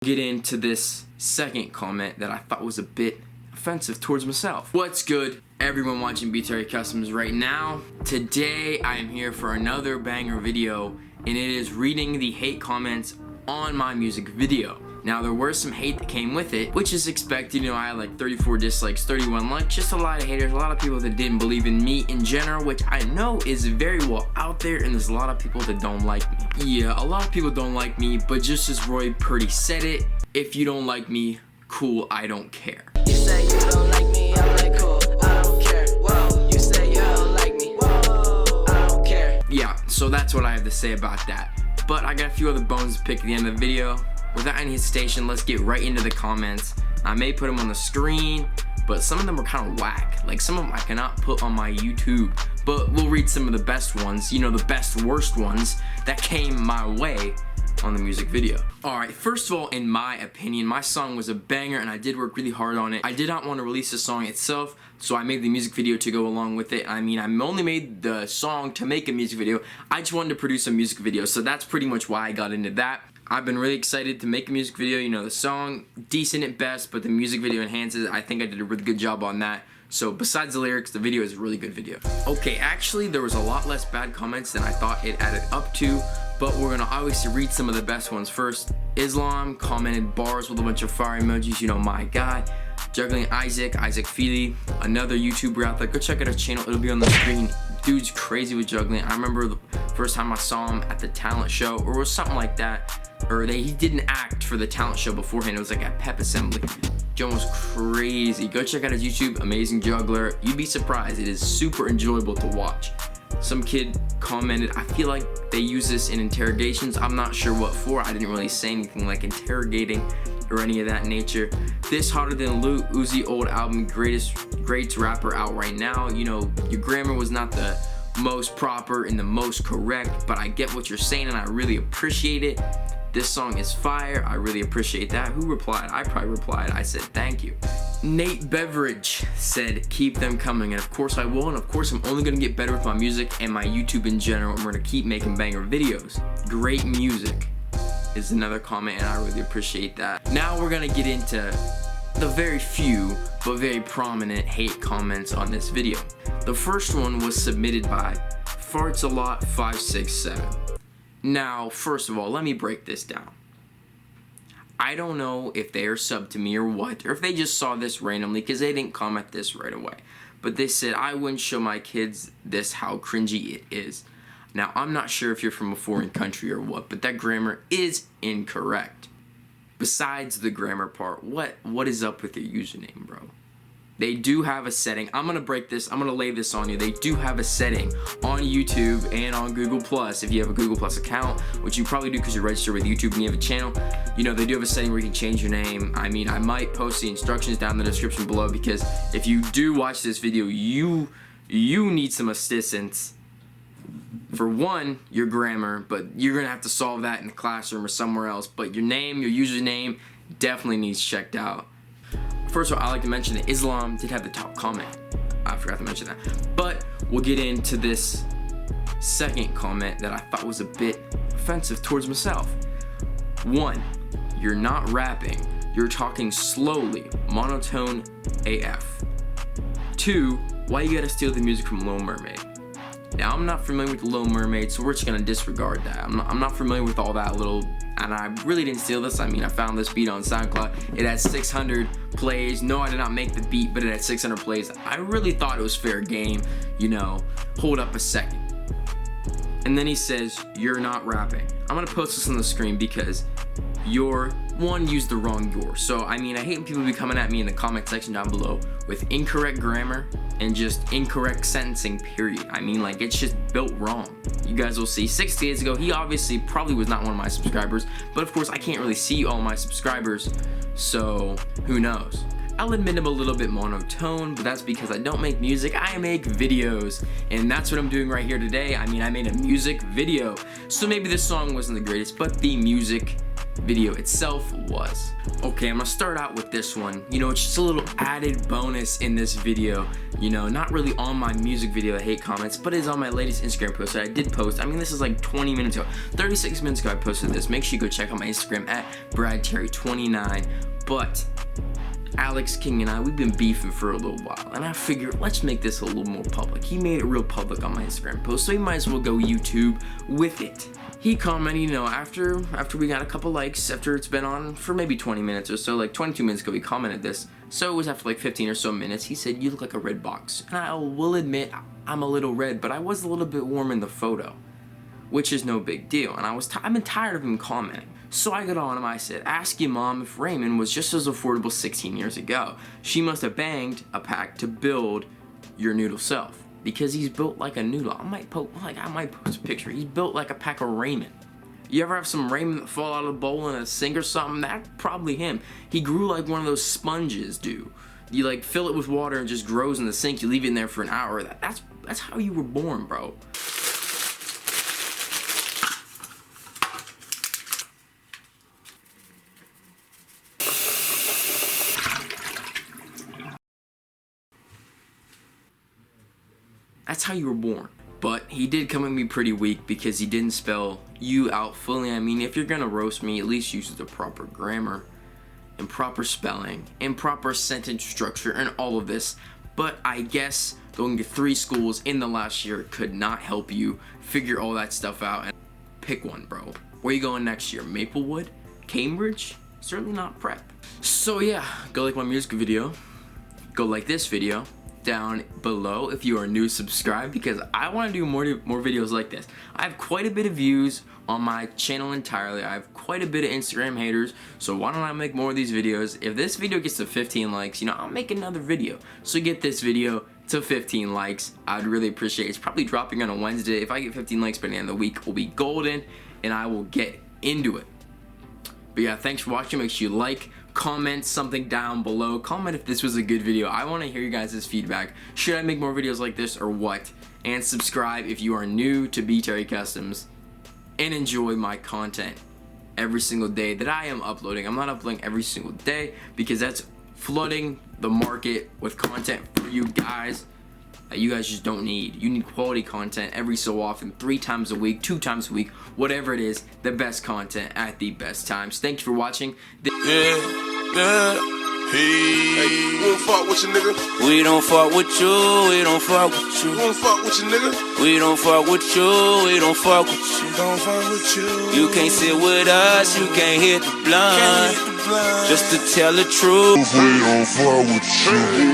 Get into this second comment that I thought was a bit offensive towards myself. What's good, everyone watching BTR Customs right now? Today I am here for another banger video, and it is reading the hate comments on my music video. Now there were some hate that came with it, which is expected. You know, I had like 34 dislikes, 31 likes, just a lot of haters, a lot of people that didn't believe in me in general, which I know is very well out there, and there's a lot of people that don't like me. Yeah, a lot of people don't like me, but just as Roy Purdy said it, if you don't like me, cool, I don't care. You say you don't like me, I'm like cool, I don't care. Whoa, you say you don't like me, whoa, I don't care. Yeah, so that's what I have to say about that. But I got a few other bones to pick at the end of the video. Without any hesitation, let's get right into the comments. I may put them on the screen, but some of them are kind of whack. Like some of them I cannot put on my YouTube, but we'll read some of the best ones, you know, the best worst ones that came my way on the music video. Alright, first of all, in my opinion, my song was a banger and I did work really hard on it. I did not want to release the song itself, so I made the music video to go along with it. I mean, I only made the song to make a music video. I just wanted to produce a music video, so that's pretty much why I got into that. I've been really excited to make a music video. You know, the song, decent at best, but the music video enhances it. I think I did a really good job on that. So besides the lyrics, the video is a really good video. Okay, actually, there was a lot less bad comments than I thought it added up to, but we're gonna obviously read some of the best ones first. Islam commented bars with a bunch of fire emojis, you know, my guy. Juggling Isaac Feely, another YouTuber out there. Go check out his channel, it'll be on the screen. Dude's crazy with juggling. I remember the first time I saw him at the talent show, or it was something like that. Or he didn't act for the talent show beforehand. It was like at Pep Assembly. John was crazy. Go check out his YouTube, amazing juggler. You'd be surprised. It is super enjoyable to watch. Some kid commented, I feel like they use this in interrogations. I'm not sure what for. I didn't really say anything like interrogating or any of that nature. This hotter than Lil Uzi old album, greatest rapper out right now. You know, your grammar was not the most proper and the most correct, but I get what you're saying and I really appreciate it. This song is fire. I really appreciate that. Who replied? I probably replied. I said thank you. Nate Beveridge said keep them coming, and of course I will, and of course I'm only gonna get better with my music and my YouTube in general, and we're gonna keep making banger videos. Great music is another comment, and I really appreciate that. Now we're gonna get into the very few but very prominent hate comments on this video. The first one was submitted by Fartsalot567. Now, first of all, let me break this down. I don't know if they are subbed to me or what, or if they just saw this randomly because they didn't comment this right away. But they said, I wouldn't show my kids this, how cringy it is. Now, I'm not sure if you're from a foreign country or what, but that grammar is incorrect. Besides the grammar part, what is up with your username, bro? They do have a setting. I'm gonna break this. I'm gonna lay this on you. They do have a setting on YouTube and on Google Plus. If you have a Google Plus account, which you probably do because you're registered with YouTube and you have a channel, you know, they do have a setting where you can change your name. I mean, I might post the instructions down in the description below, because if you do watch this video, you need some assistance. For one, your grammar, but you're gonna have to solve that in the classroom or somewhere else. But your name, your username definitely needs checked out. First of all, I like to mention that Islam did have the top comment. I forgot to mention that. But we'll get into this second comment that I thought was a bit offensive towards myself. 1, you're not rapping. You're talking slowly, monotone AF. 2, why you gotta steal the music from Little Mermaid? Now, I'm not familiar with the Little Mermaid, so we're just gonna disregard that. I'm not familiar with all that little, and I really didn't steal this. I mean, I found this beat on SoundCloud. It had 600 plays. No, I did not make the beat, but it had 600 plays. I really thought it was fair game, you know. Hold up a second. And then he says, you're not rapping. I'm gonna post this on the screen because used the wrong your. So, I mean, I hate when people be coming at me in the comment section down below with incorrect grammar and just incorrect sentencing, period. I mean, like, it's just built wrong. You guys will see 6 days ago, he obviously probably was not one of my subscribers, but of course I can't really see all my subscribers, so who knows. I'll admit I'm a little bit monotone, but that's because I don't make music, I make videos, and that's what I'm doing right here today. I mean, I made a music video, so maybe this song wasn't the greatest, but the music video itself was. Okay, I'm gonna start out with this one. You know, it's just a little added bonus in this video. You know, not really on my music video, I hate comments, but it's on my latest Instagram post that I did post. I mean, this is like 20 minutes ago, 36 minutes ago I posted this. Make sure you go check out my Instagram at BradTerry29. But Alex King and I, we've been beefing for a little while, and I figured let's make this a little more public. He made it real public on my Instagram post, so he might as well go YouTube with it. He commented, you know, after we got a couple likes, after it's been on for maybe 20 minutes or so, like 22 minutes ago he commented this, so it was after like 15 or so minutes, he said, "You look like a red box." And I will admit, I'm a little red, but I was a little bit warm in the photo, which is no big deal, and I've been tired of him commenting. So I got on him, I said, "Ask your mom if ramen was just as affordable 16 years ago. She must have banged a pack to build your noodle self. Because he's built like a noodle." I might post a picture. He's built like a pack of ramen. You ever have some ramen that fall out of the bowl in a sink or something? That's probably him. He grew like one of those sponges do. You like fill it with water and just grows in the sink. You leave it in there for an hour. That's how you were born, bro. That's how you were born. But he did come at me pretty weak because he didn't spell you out fully. I mean, if you're gonna roast me, at least use the proper grammar and proper spelling and proper sentence structure and all of this. But I guess going to 3 schools in the last year could not help you figure all that stuff out. And pick one, bro. Where you going next year? Maplewood? Cambridge? Certainly not prep. So yeah, go like my music video. Go like this video down below if you are new. Subscribe because I want to do more videos like this. I have quite a bit of views on my channel entirely. I have quite a bit of Instagram haters, so why don't I make more of these videos? If this video gets to 15 likes, you know, I'll make another video. So get this video to 15 likes. I'd really appreciate it. It's probably dropping on a Wednesday. If I get 15 likes by the end of the week, it will be golden and I will get into it. But yeah, thanks for watching. Make sure you like, comment something down below. Comment if this was a good video. I want to hear you guys' feedback. Should I make more videos like this or what? And subscribe if you are new to B Terry Customs and enjoy my content every single day that I am uploading. I'm not uploading every single day because that's flooding the market with content for you guys that you guys just don't need. You need quality content every so often, 3 times a week, 2 times a week, whatever it is, the best content at the best times. Thank you for watching. Hey, we don't fuck with you, nigga. We don't fuck with you, we don't fuck with you. We don't fuck with you, nigga. We don't fuck with you, we don't fuck with you. We don't fuck with you. You can't sit with us, you can't hit the blunt. Just to tell the truth. We don't fuck with you.